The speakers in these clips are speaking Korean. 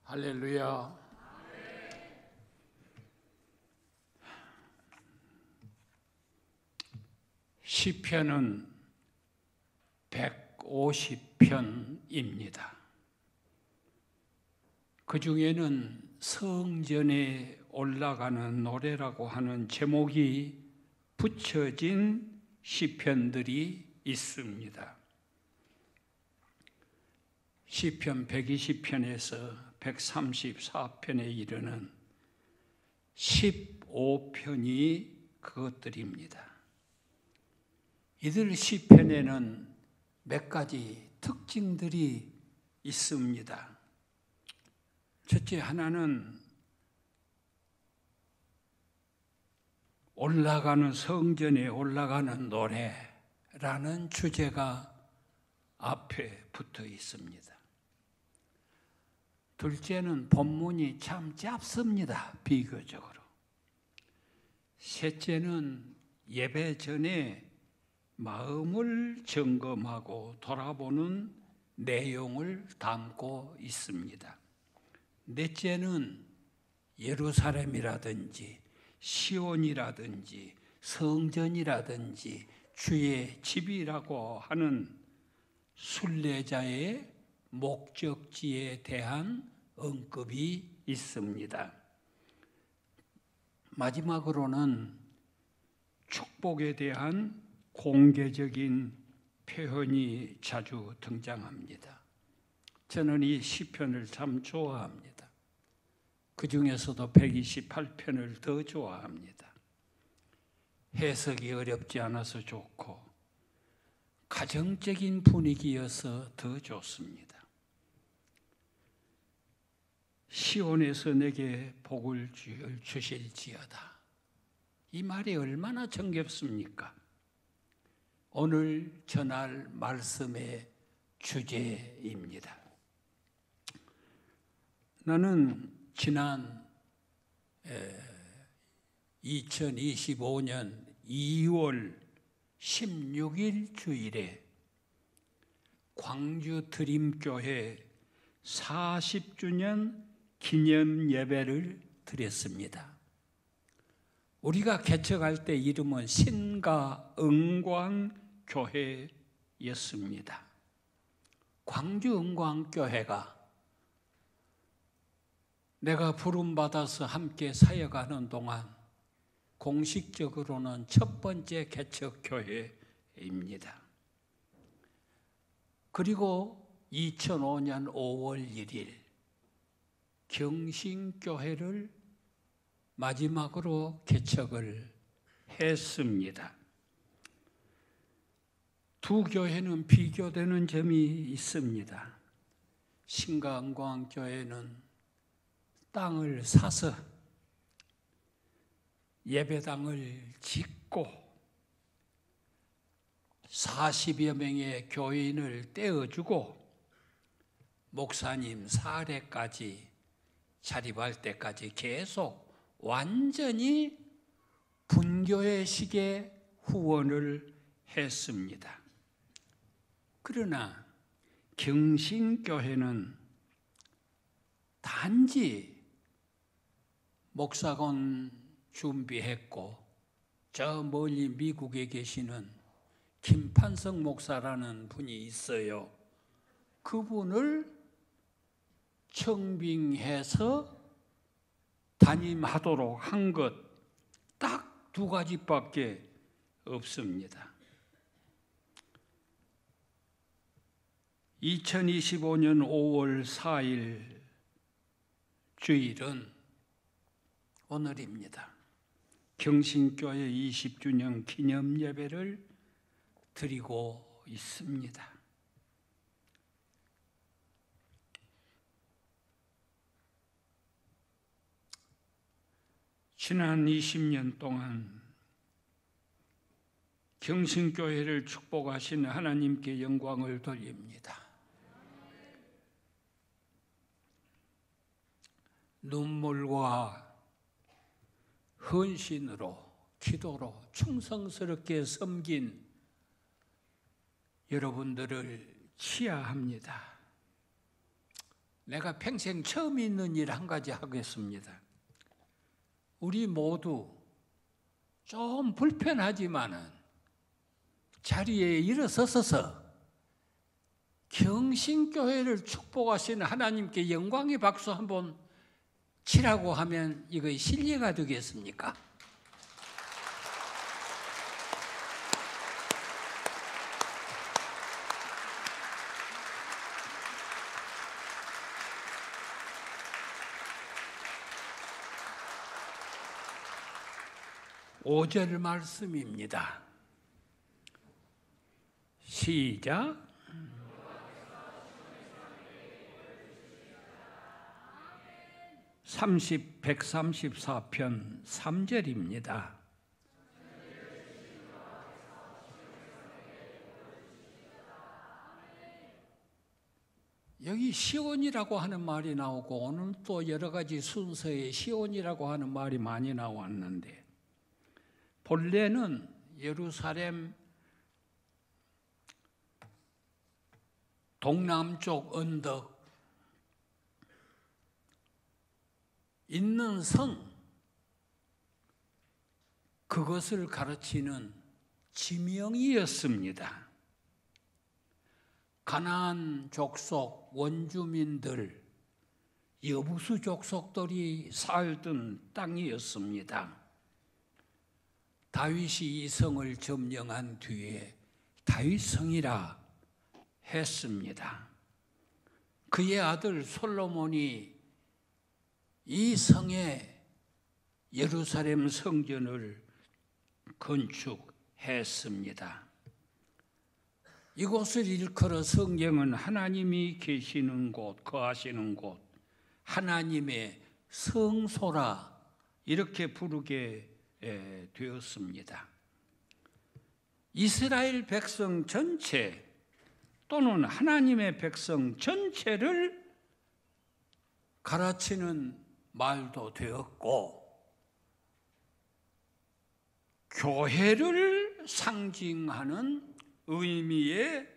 할렐루야. 시편은 150편입니다. 그 중에는 성전에 올라가는 노래라고 하는 제목이 붙여진 시편들이 있습니다. 시편 120편에서 134편에 이르는 15편이 그것들입니다. 이들 시편에는 몇 가지 특징들이 있습니다. 첫째 하나는 올라가는 성전에 올라가는 노래라는 주제가 앞에 붙어 있습니다. 둘째는 본문이 참 짧습니다. 비교적으로. 셋째는 예배 전에 마음을 점검하고 돌아보는 내용을 담고 있습니다. 넷째는 예루살렘이라든지 시온이라든지 성전이라든지 주의 집이라고 하는 순례자의 목적지에 대한 언급이 있습니다. 마지막으로는 축복에 대한 공개적인 표현이 자주 등장합니다. 저는 이 시편을 참 좋아합니다. 그 중에서도 128편을 더 좋아합니다. 해석이 어렵지 않아서 좋고 가정적인 분위기여서 더 좋습니다. 시온에서 내게 복을 주실지어다. 이 말이 얼마나 정겹습니까? 오늘 전할 말씀의 주제입니다. 나는 지난 2025년 2월 16일 주일에 광주 드림교회 40주년 기념 예배를 드렸습니다. 우리가 개척할 때 이름은 신가은광교회였습니다. 광주 은광교회가 내가 부름받아서 함께 사역하는 동안 공식적으로는 첫 번째 개척교회입니다. 그리고 2005년 5월 1일 경신교회를 마지막으로 개척을 했습니다. 두 교회는 비교되는 점이 있습니다. 신가은광교회는 땅을 사서 예배당을 짓고 40여 명의 교인을 떼어주고 목사님 사례까지 자립할 때까지 계속 완전히 분교회식의 후원을 했습니다. 그러나 경신교회는 단지 목사건 준비했고 저 멀리 미국에 계시는 김판성 목사라는 분이 있어요. 그분을 청빙해서 담임하도록 한 것 딱 두 가지밖에 없습니다. 2025년 5월 4일 주일은 오늘입니다. 경신교회 20주년 기념 예배를 드리고 있습니다. 지난 20년 동안 경신교회를 축복하신 하나님께 영광을 돌립니다. 눈물과 헌신으로 기도로 충성스럽게 섬긴 여러분들을 치하합니다. 내가 평생 처음 있는 일 한 가지 하겠습니다. 우리 모두 좀 불편하지만은 자리에 일어서서 경신교회를 축복하시는 하나님께 영광의 박수 한번 치라고 하면 이거 실례가 되겠습니까? 오절 말씀입니다. 시작. 134편 3절입니다. 여기 시온이라고 하는 말이 나오고 오늘 또 여러 가지 순서에 시온이라고 하는 말이 많이 나왔는데 본래는 예루살렘 동남쪽 언덕 있는 성, 그것을 가르치는 지명이었습니다. 가나안 족속 원주민들, 여부수 족속들이 살던 땅이었습니다. 다윗이 이 성을 점령한 뒤에 다윗성이라 했습니다. 그의 아들 솔로몬이 이 성에 예루살렘 성전을 건축했습니다. 이곳을 일컬어 성경은 하나님이 계시는 곳, 거하시는 곳, 하나님의 성소라 이렇게 부르게 되었습니다. 이스라엘 백성 전체 또는 하나님의 백성 전체를 가르치는 말도 되었고 교회를 상징하는 의미의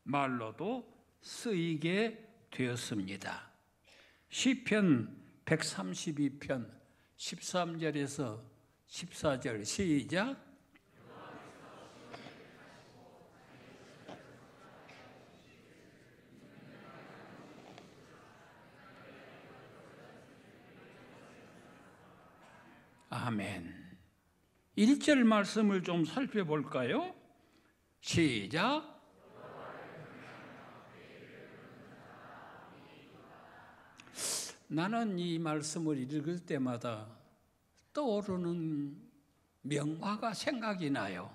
말로도 쓰이게 되었습니다. 시편 132편 13절에서 14절 시작. 아멘. 1절 말씀을 좀 살펴볼까요? 시작. 나는 이 말씀을 읽을 때마다 떠오르는 명화가 생각이 나요.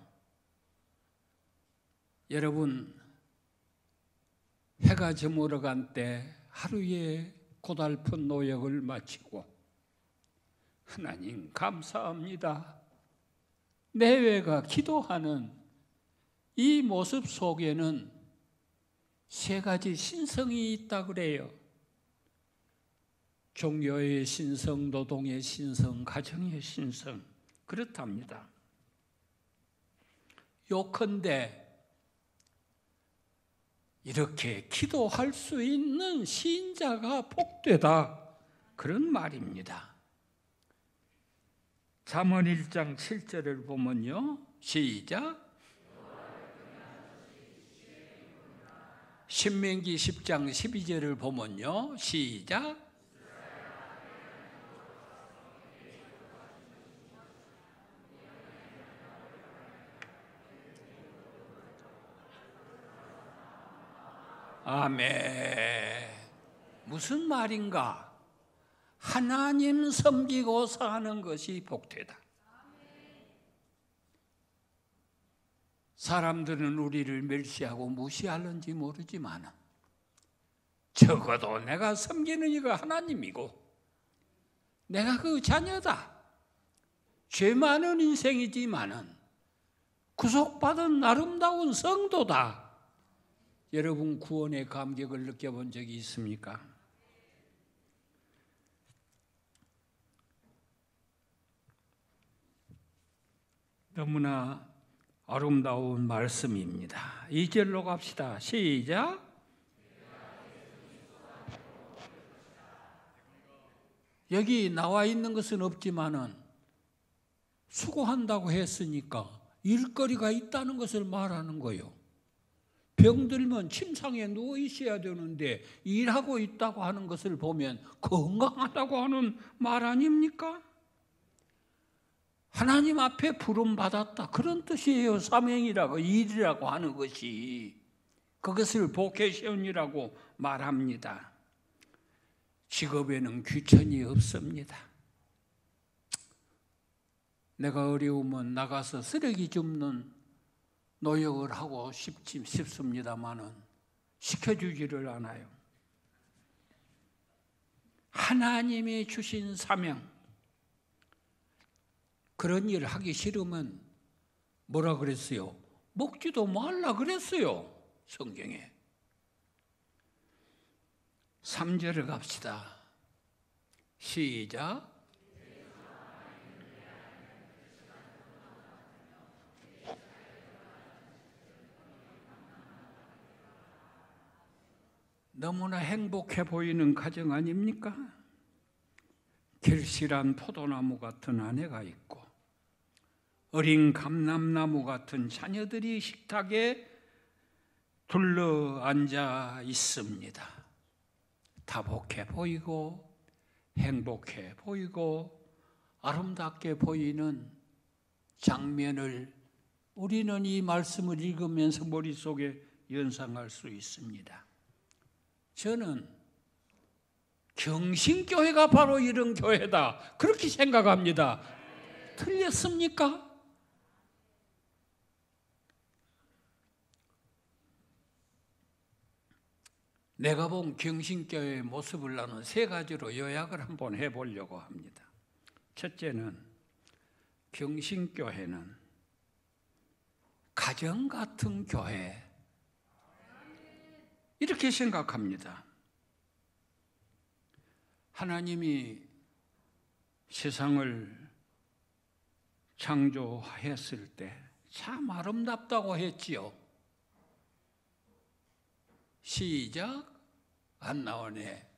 여러분, 해가 저물어간 때 하루의 고달픈 노역을 마치고 하나님 감사합니다. 내외가 기도하는 이 모습 속에는 세 가지 신성이 있다 그래요. 종교의 신성, 노동의 신성, 가정의 신성, 그렇답니다. 요컨대 이렇게 기도할 수 있는 신자가 복되다, 그런 말입니다. 잠언 1장 7절을 보면요, 시작. 신명기 10장 12절을 보면요, 시작. 아멘. 무슨 말인가? 하나님 섬기고 사는 것이 복되다. 사람들은 우리를 멸시하고 무시하는지 모르지만 적어도 내가 섬기는 이가 하나님이고 내가 그 자녀다. 죄 많은 인생이지만은 구속받은 아름다운 성도다. 여러분 구원의 감격을 느껴본 적이 있습니까? 너무나 아름다운 말씀입니다. 2절로 갑시다. 시작. 여기 나와 있는 것은 없지만은 수고한다고 했으니까 일거리가 있다는 것을 말하는 거예요. 병들면 침상에 누워 있어야 되는데 일하고 있다고 하는 것을 보면 건강하다고 하는 말 아닙니까? 하나님 앞에 부름받았다, 그런 뜻이에요. 사명이라고, 일이라고 하는 것이. 그것을 보케이션이라고 말합니다. 직업에는 귀천이 없습니다. 내가 어려우면 나가서 쓰레기 줍는 노역을 하고 싶습니다만은 시켜주지를 않아요. 하나님이 주신 사명, 그런 일을 하기 싫으면 뭐라 그랬어요? 먹지도 말라 그랬어요, 성경에. 3절을 갑시다. 시작. 너무나 행복해 보이는 가정 아닙니까? 결실한 포도나무 같은 아내가 있고 어린 감람나무 같은 자녀들이 식탁에 둘러앉아 있습니다. 다복해 보이고 행복해 보이고 아름답게 보이는 장면을 우리는 이 말씀을 읽으면서 머릿속에 연상할 수 있습니다. 저는 경신교회가 바로 이런 교회다, 그렇게 생각합니다. 틀렸습니까? 내가 본 경신교회의 모습을 나는 세 가지로 요약을 한번 해보려고 합니다. 첫째는, 경신교회는 가정 같은 교회, 이렇게 생각합니다. 하나님이 세상을 창조했을 때 참 아름답다고 했지요. 시작. 안 나오네.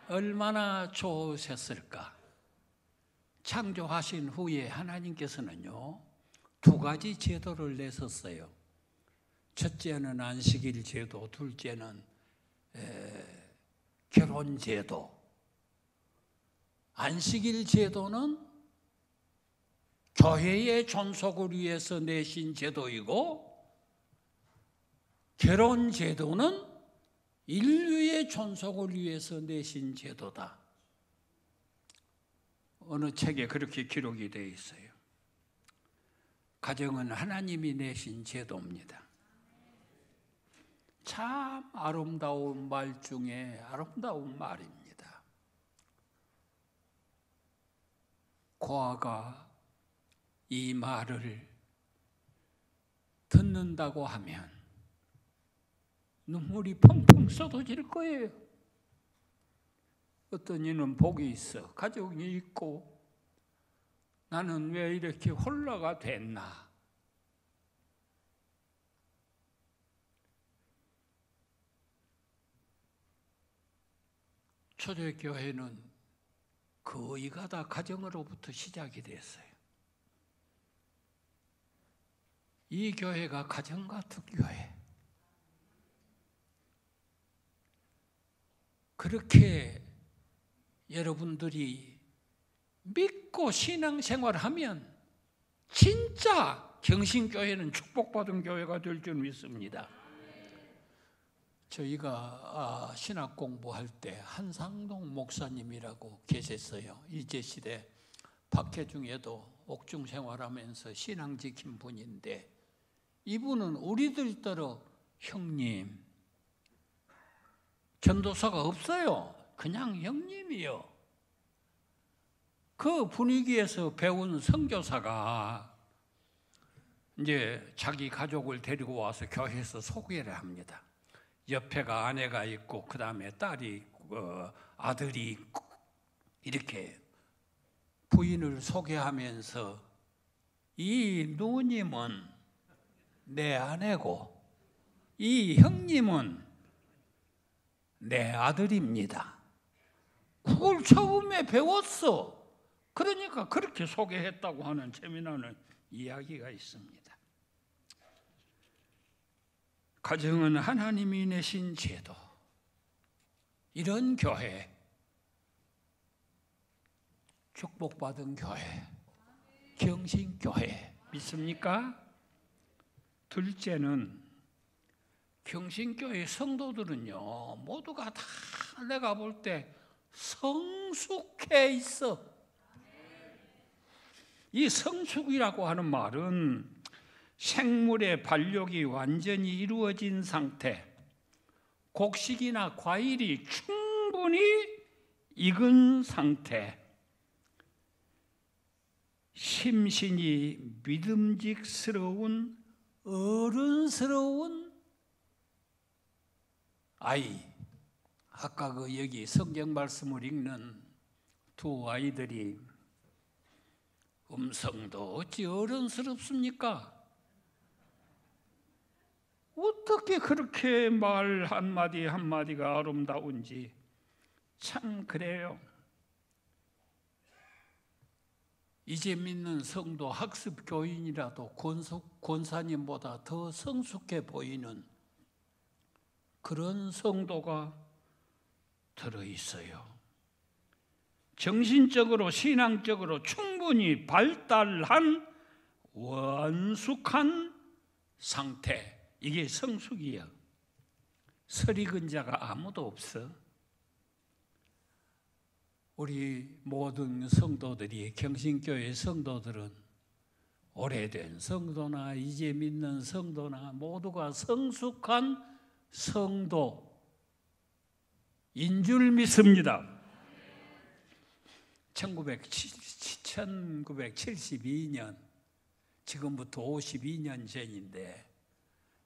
얼마나 좋으셨을까. 창조하신 후에 하나님께서는요, 두 가지 제도를 내셨어요. 첫째는 안식일 제도, 둘째는 결혼 제도. 안식일 제도는 교회의 존속을 위해서 내신 제도이고, 결혼 제도는 인류의 존속을 위해서 내신 제도다. 어느 책에 그렇게 기록이 되어 있어요. 가정은 하나님이 내신 제도입니다. 참 아름다운 말 중에 아름다운 말입니다. 고아가 이 말을 듣는다고 하면 눈물이 펑펑 쏟아질 거예요. 어떤 이는 복이 있어, 가족이 있고 나는 왜 이렇게 홀라가 됐나. 초대교회는 거의가 다 가정으로부터 시작이 됐어요. 이 교회가 가정 같은 교회. 그렇게 여러분들이 믿고 신앙생활하면 진짜 경신교회는 축복받은 교회가 될 줄 믿습니다. 저희가 신학 공부할 때 한상동 목사님이라고 계셨어요. 일제시대 박해 중에도 옥중 생활하면서 신앙 지킨 분인데, 이분은 우리들더러 형님, 전도서가 없어요. 그냥 형님이요. 그 분위기에서 배운 선교사가 이제 자기 가족을 데리고 와서 교회에서 소개를 합니다. 옆에가 아내가 있고 그 다음에 딸이 있고 아들이 있고, 이렇게 부인을 소개하면서 이 누님은 내 아내고 이 형님은 내 아들입니다. 그걸 처음에 배웠어. 그러니까 그렇게 소개했다고 하는 재미나는 이야기가 있습니다. 가정은 하나님이 내신 제도. 이런 교회, 축복받은 교회, 경신교회 믿습니까? 둘째는 경신교회 성도들은요, 모두가 다 내가 볼 때 성숙해 있어. 이 성숙이라고 하는 말은 생물의 발육이 완전히 이루어진 상태, 곡식이나 과일이 충분히 익은 상태, 심신이 믿음직스러운 어른스러운 아이. 아까 그 여기 성경 말씀을 읽는 두 아이들이 음성도 어찌 어른스럽습니까? 어떻게 그렇게 말 한마디 한마디가 아름다운지 참 그래요. 이제 믿는 성도 학습 교인이라도 권사님보다 더 성숙해 보이는 그런 성도가 들어있어요. 정신적으로 신앙적으로 충분히 발달한 완숙한 상태, 이게 성숙이야. 설익은 자가 아무도 없어. 우리 모든 성도들이, 경신교회 성도들은 오래된 성도나 이제 믿는 성도나 모두가 성숙한 성도인 줄 믿습니다. 1972년, 지금부터 52년 전인데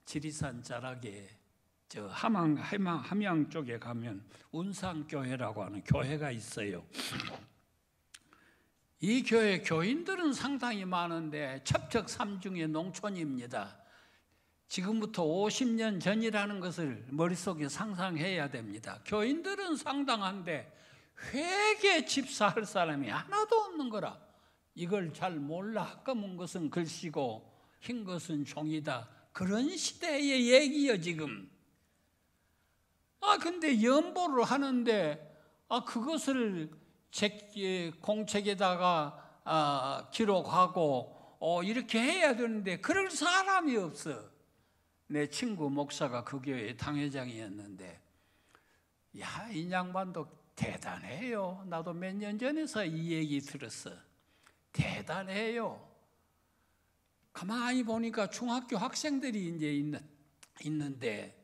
지리산 자락에 저 함양 쪽에 가면 운상교회라고 하는 교회가 있어요. 이 교회 교인들은 상당히 많은데 첩척삼중의 농촌입니다. 지금부터 50년 전이라는 것을 머릿속에 상상해야 됩니다. 교인들은 상당한데 회개 집사할 사람이 하나도 없는 거라. 이걸 잘 몰라. 검은 것은 글씨고 흰 것은 종이다. 그런 시대의 얘기요 지금. 근데 연보를 하는데 그것을 공책에다가 기록하고 이렇게 해야 되는데 그럴 사람이 없어. 내 친구 목사가 그 교회 당회장이었는데, 야, 이 양반도 대단해요. 나도 몇 년 전에서 이 얘기 들었어. 대단해요. 가만히 보니까 중학교 학생들이 이제 있는데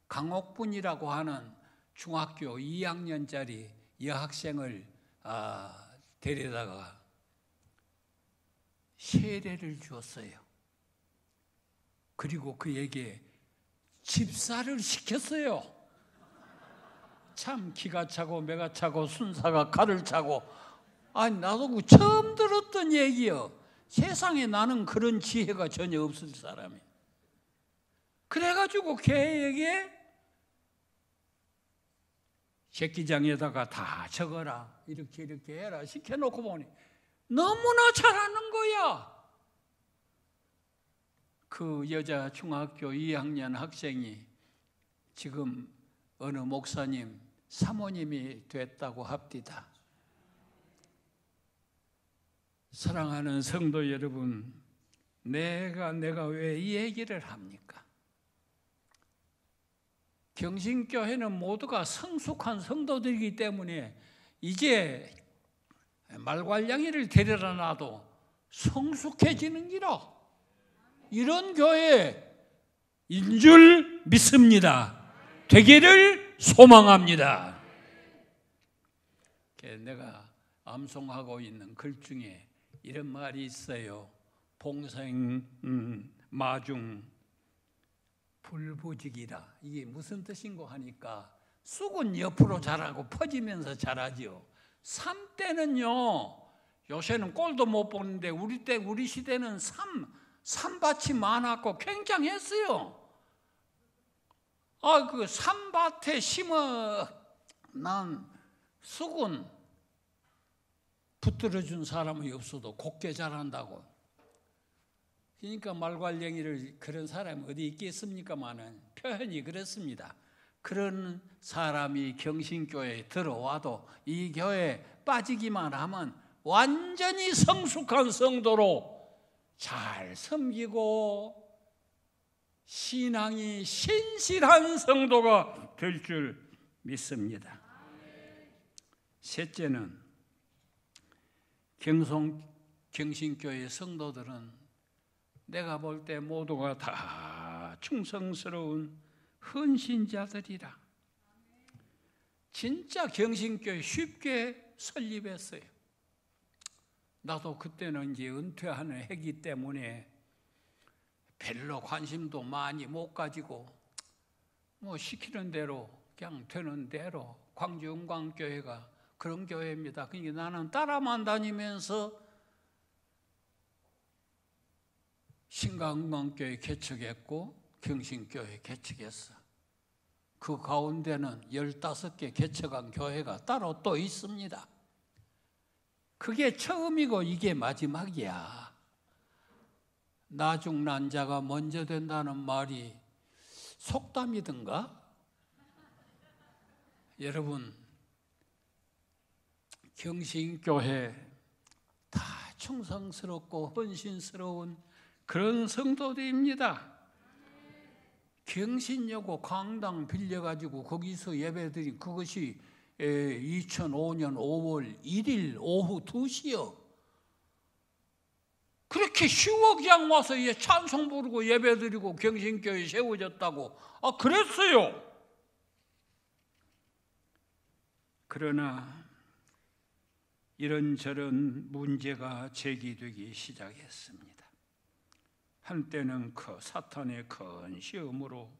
강옥분이라고 하는 중학교 2학년짜리 여학생을 데려다가 세례를 주었어요. 그리고 그에게 집사를 시켰어요. 참 기가 차고 매가 차고 순사가 칼을 차고. 나도 그 처음 들었던 얘기요. 세상에 나는 그런 지혜가 전혀 없을 사람이. 그래가지고 걔에게 새끼장에다가 다 적어라, 이렇게 해라 시켜놓고 보니 너무나 잘하는 거야. 그 여자 중학교 2학년 학생이 지금 어느 목사님 사모님이 됐다고 합디다. 사랑하는 성도 여러분, 내가 왜 이 얘기를 합니까? 경신교회는 모두가 성숙한 성도들이기 때문에 이제 말괄량이를 데려다 놔도 성숙해지는 기라. 이런 교회인 줄 믿습니다. 되기를 소망합니다. 내가 암송하고 있는 글 중에 이런 말이 있어요. 봉생 마중 불부직이라. 이게 무슨 뜻인고 하니까 쑥은 옆으로 자라고 퍼지면서 자라지요. 삶 때는요, 요새는 꼴도 못 보는데 우리 시대는 삶밭이 많았고 굉장했어요. 그 산밭에 심어 난 쑥은 붙들어준 사람이 없어도 곱게 자란다고. 그러니까 말괄량이를 그런 사람이 어디 있겠습니까마는 표현이 그렇습니다. 그런 사람이 경신교회에 들어와도 이 교회에 빠지기만 하면 완전히 성숙한 성도로 잘 섬기고 신앙이 신실한 성도가 될 줄 믿습니다. 셋째는 경신교회 성도들은 내가 볼 때 모두가 다 충성스러운 헌신자들이라. 진짜 경신교회 쉽게 설립했어요. 나도 그때는 이제 은퇴하는 해기 때문에 별로 관심도 많이 못 가지고 뭐 시키는 대로 그냥 되는 대로 광주 은광교회가 그런 교회입니다. 그러니까 나는 따라만 다니면서 신강은광교회 개척했고 경신교회 개척했어. 그 가운데는 15개 개척한 교회가 따로 또 있습니다. 그게 처음이고 이게 마지막이야. 나중난 자가 먼저 된다는 말이 속담이든가? 여러분, 경신교회 다 충성스럽고 헌신스러운 그런 성도들입니다. 경신여고 강당 빌려가지고 거기서 예배드린 그것이 2005년 5월 1일 오후 2시요. 그렇게 쉬워 그냥 와서 찬송 부르고 예배드리고 경신교회 세워졌다고. 그랬어요. 그러나 이런저런 문제가 제기되기 시작했습니다. 한때는 사탄의 큰 시험으로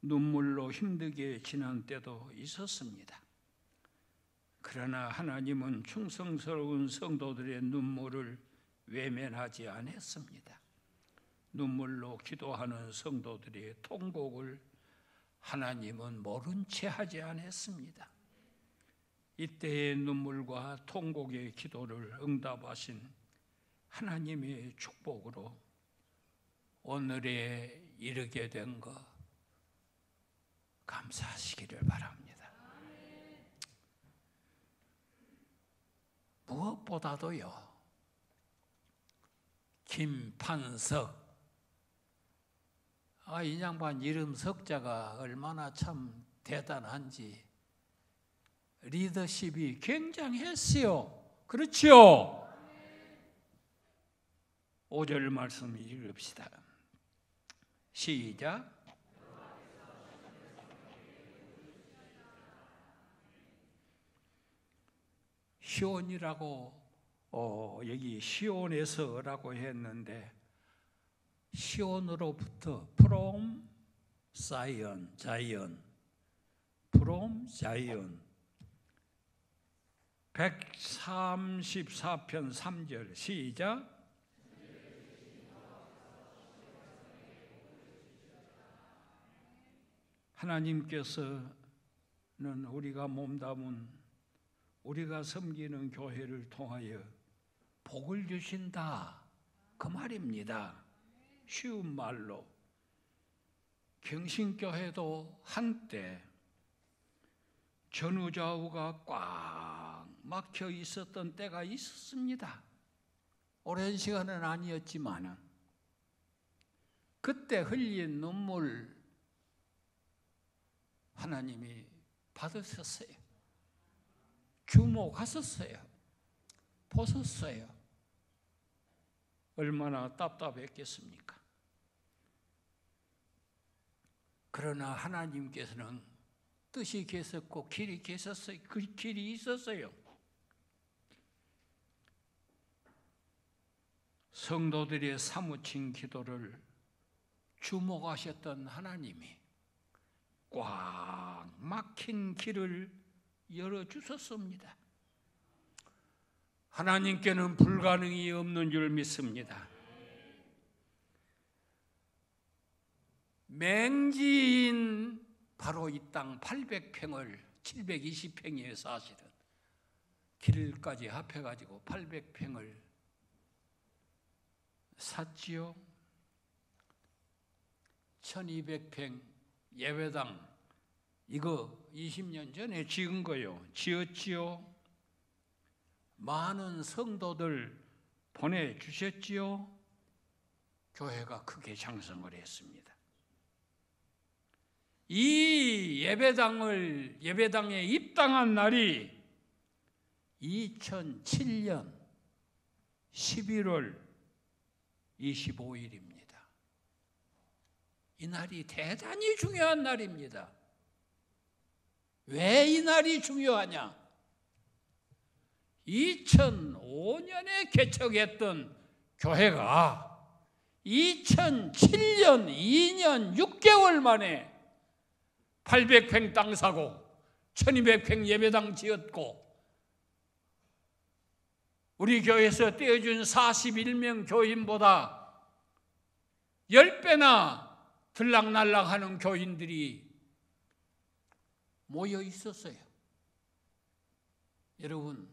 눈물로 힘들게 지난 때도 있었습니다. 그러나 하나님은 충성스러운 성도들의 눈물을 외면하지 않았습니다. 눈물로 기도하는 성도들의 통곡을 하나님은 모른 채 하지 않았습니다. 이때의 눈물과 통곡의 기도를 응답하신 하나님의 축복으로 오늘에 이르게 된 거 감사하시기를 바랍니다. 무엇보다도요, 김판석, 이 양반 이름 석자가 얼마나 참 대단한지 리더십이 굉장했어요. 그렇죠? 5절 말씀 읽읍시다. 시작. 시온이라고 여기 시온에서라고 했는데 시온으로부터 from Zion, from Zion 134편 3절 시작. 하나님께서는 우리가 몸담은 우리가 섬기는 교회를 통하여 복을 주신다 그 말입니다. 쉬운 말로 경신교회도 한때 전우좌우가 꽉 막혀 있었던 때가 있었습니다. 오랜 시간은 아니었지만 그때 흘린 눈물 하나님이 받으셨어요. 주목하셨어요. 보셨어요. 얼마나 답답했겠습니까? 그러나 하나님께서는 뜻이 계셨고 길이 계셨어요. 그 길이 있었어요. 성도들의 사무친 기도를 주목하셨던 하나님이 꽉 막힌 길을 열어주셨습니다. 하나님께는 불가능이 없는 줄 믿습니다. 맹지인 바로 이 땅 800평을 720평에 사실은 길까지 합해가지고 800평을 샀지요. 1200평 예배당 이거 20년 전에 지은 거요. 지었지요. 많은 성도들 보내주셨지요. 교회가 크게 장성을 했습니다. 이 예배당에 입당한 날이 2007년 11월 25일입니다. 이 날이 대단히 중요한 날입니다. 왜 이 날이 중요하냐? 2005년에 개척했던 교회가 2007년 2년 6개월 만에 800평 땅 사고 1200평 예배당 지었고 우리 교회에서 떼어준 41명 교인보다 10배나 들락날락하는 교인들이 모여 있었어요. 여러분,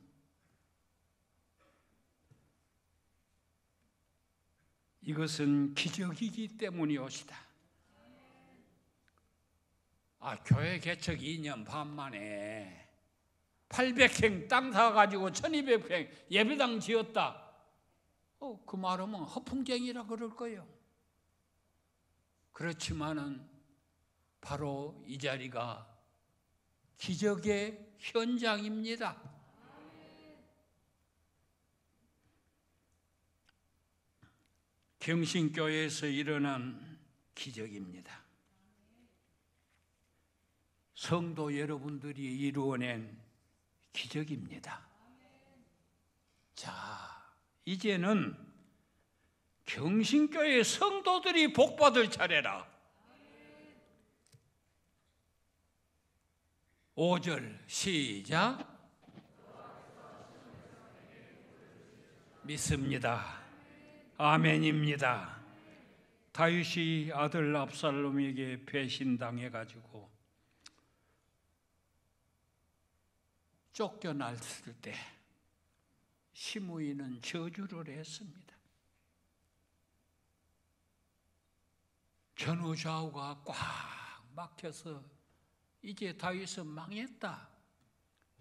이것은 기적이기 때문이옵시다. 교회 개척 2년 반 만에 800평 땅 사가지고 1200평 예배당 지었다. 그 말하면 허풍쟁이라 그럴 거예요. 그렇지만은 바로 이 자리가 기적의 현장입니다. 경신교회에서 일어난 기적입니다. 성도 여러분들이 이루어낸 기적입니다. 자, 이제는 경신교회 성도들이 복받을 차례라. 5절 시작. 믿습니다. 아멘입니다. 다윗이 아들 압살롬에게 배신당해가지고 쫓겨났을 때 시므이는 저주를 했습니다. 전후좌우가 꽉 막혀서 이제 다윗은 망했다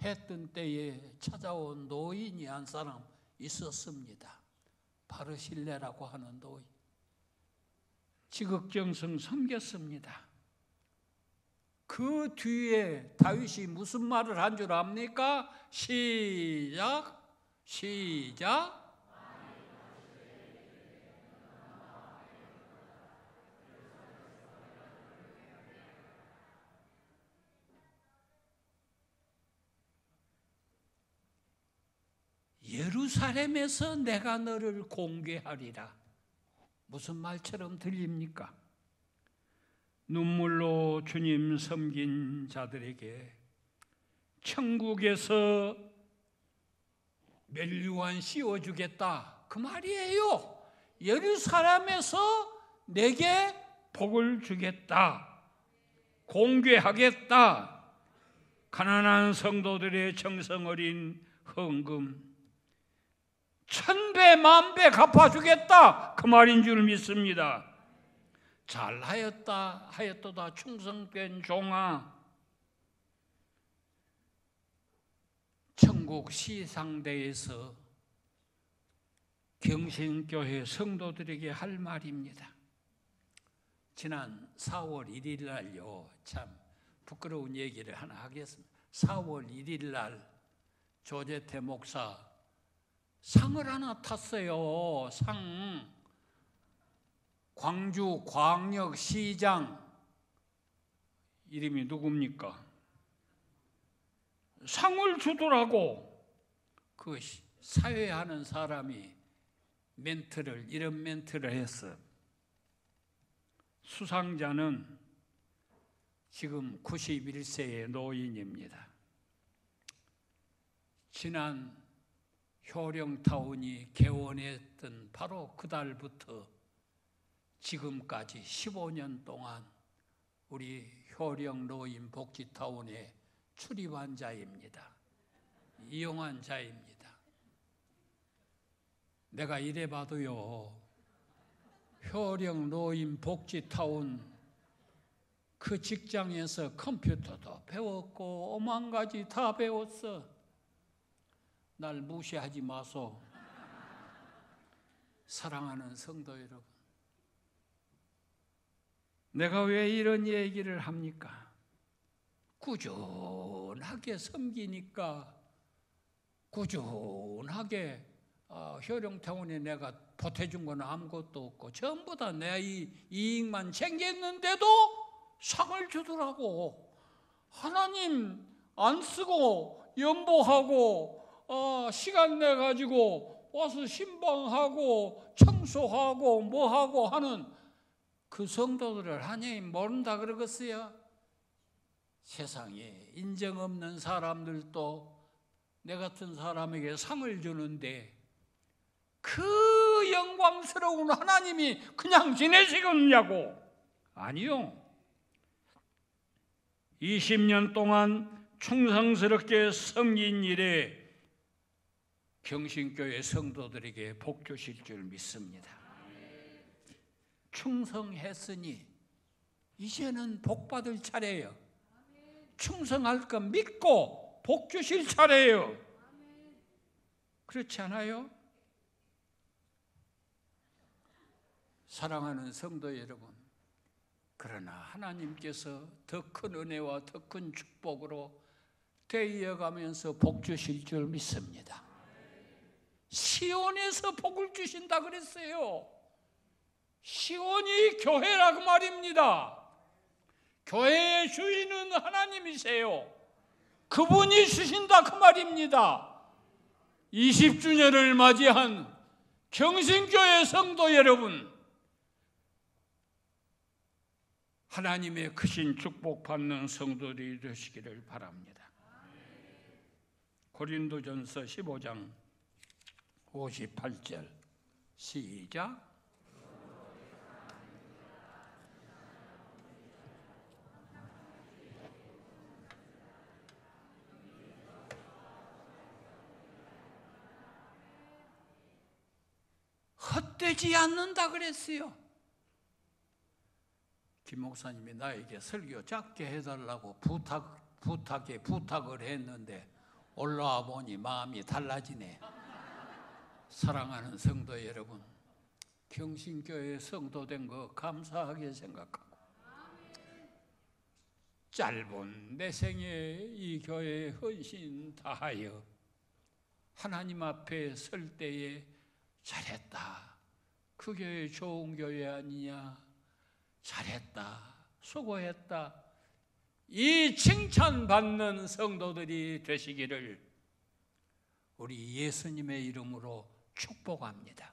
했던 때에 찾아온 노인이 한 사람 있었습니다. 바르실레라고 하는 노인. 지극정성 섬겼습니다. 그 뒤에 다윗이 무슨 말을 한 줄 압니까? 시작. 예루살렘에서 내가 너를 공개하리라. 무슨 말처럼 들립니까? 눈물로 주님 섬긴 자들에게 천국에서 면류관 씌워주겠다, 그 말이에요. 예루살렘에서 내게 복을 주겠다, 공개하겠다. 가난한 성도들의 정성 어린 헌금 1000배 만배 갚아주겠다, 그 말인 줄 믿습니다. 잘하였도다 충성된 종아. 천국 시상대에서 경신교회 성도들에게 할 말입니다. 지난 4월 1일 날요, 참 부끄러운 얘기를 하나 하겠습니다. 4월 1일 날 조재태 목사 상을 하나 탔어요. 상. 광주 광역시장 이름이 누굽니까? 상을 주더라고. 그 사회하는 사람이 이런 멘트를 했어. 수상자는 지금 91세의 노인입니다. 지난 효령타운이 개원했던 바로 그달부터 지금까지 15년 동안 우리 효령 노인 복지타운에 출입한 자입니다. 이용한 자입니다. 내가 이래 봐도요, 효령 노인 복지타운 그 직장에서 컴퓨터도 배웠고 오만 가지 다 배웠어. 날 무시하지 마소. 사랑하는 성도 여러분, 내가 왜 이런 얘기를 합니까? 꾸준하게 섬기니까 꾸준하게 효령타운에 내가 보태준 건 아무것도 없고 전부 다 내 이익만 챙겼는데도 상을 주더라고. 하나님 안 쓰고 연보하고 시간 내 가지고 와서 신방하고 청소하고 뭐하고 하는 그 성도들을 하나님 모른다 그러겠어요? 세상에 인정 없는 사람들도 내 같은 사람에게 상을 주는데 그 영광스러운 하나님이 그냥 지내시겠냐고. 아니요. 20년 동안 충성스럽게 섬긴 일에 경신교회 성도들에게 복 주실 줄 믿습니다. 충성했으니 이제는 복 받을 차례예요. 충성할 것 믿고 복 주실 차례예요. 그렇지 않아요? 사랑하는 성도 여러분, 그러나 하나님께서 더 큰 은혜와 더 큰 축복으로 되어가면서 복 주실 줄 믿습니다. 시온에서 복을 주신다 그랬어요. 시온이 교회라고 말입니다. 교회의 주인은 하나님이세요. 그분이 주신다 그 말입니다. 20주년을 맞이한 경신교회 성도 여러분, 하나님의 크신 축복 받는 성도들이 되시기를 바랍니다. 고린도전서 15장 58절 시작. 헛되지 않는다 그랬어요. 김 목사님이 나에게 설교 짧게 해달라고 부탁을 했는데 올라와 보니 마음이 달라지네. 사랑하는 성도 여러분, 경신교회 성도 된 거 감사하게 생각하고 짧은 내 생에 이 교회에 헌신 다하여 하나님 앞에 설 때에 잘했다, 그 교회 좋은 교회 아니냐, 잘했다, 수고했다, 이 칭찬받는 성도들이 되시기를 우리 예수님의 이름으로 축복합니다.